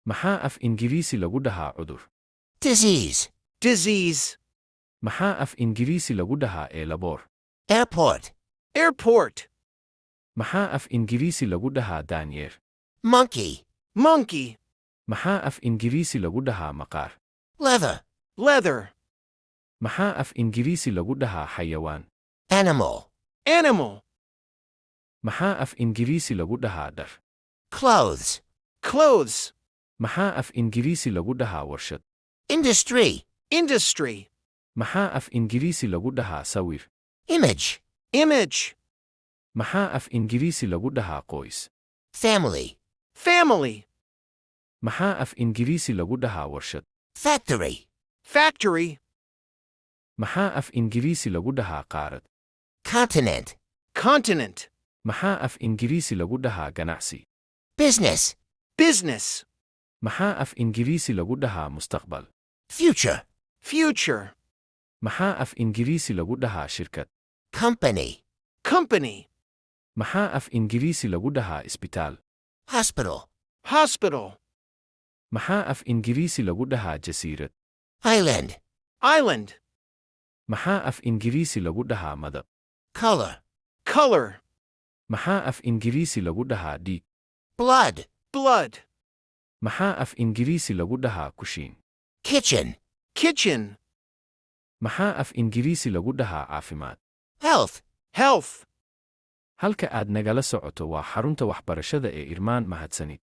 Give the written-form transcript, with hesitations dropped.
Maxaa af Ingiriisi lagu dhahaa cudur? Disease. Disease. Maxaa af Ingiriisi lagu dhahaa eelaboor? Airport. Airport. Maxaa af Ingiriisi lagu dhahaa daanyeer? Monkey. Monkey. Maxaa af Ingiriisi lagu dhahaa maqaar? Leather. Leather. Maxaa af Ingiriisi lagu dhahaa xayawaan? Animal. Animal. Maxaa af Ingiriisi lagu dhahaa dhar? Clothes. Clothes. Maxaa af Ingiriisi lagu dhahaa warshad? Industry. Industry. Maxaa af Ingiriisi lagu dhahaa sawir? Image. Image. Maxaa af Ingiriisi lagu dhahaa qoys? Family. Family. Maxaa af Ingiriisi lagu dhahaa warshad? Factory. Factory. Maxaa af Ingiriisi lagu dhahaa qaarad? Continent. Continent. Maxaa af Ingiriisi lagu dhahaa ganacsi? Business. Business. Maxaa af Ingiriisi lagu dhahaa mustaqbal? Future. Future. Maxaa af Ingiriisi lagu dhahaa shirkad? Company. Company. Maxaa af Ingiriisi lagu dhahaa isbitaal? Hospital. Hospital. Maxaa af Ingiriisi lagu dhahaa jasiirad? Island. Island. Maxaa af Ingiriisi lagu dhahaa madab? Color. Color. Maxaa af Ingiriisi lagu dhahaa dhiig? Blood. Blood. Maxaa af Ingiriisi lagu dhahaa kushiin? Kitchen. Kitchen. Maxaa af Ingiriisi lagu dhahaa caafimaad? Health. Health. Halka aad nagala socoto waa xarunta waxbarashada ee Irmaan. Mahadsanid.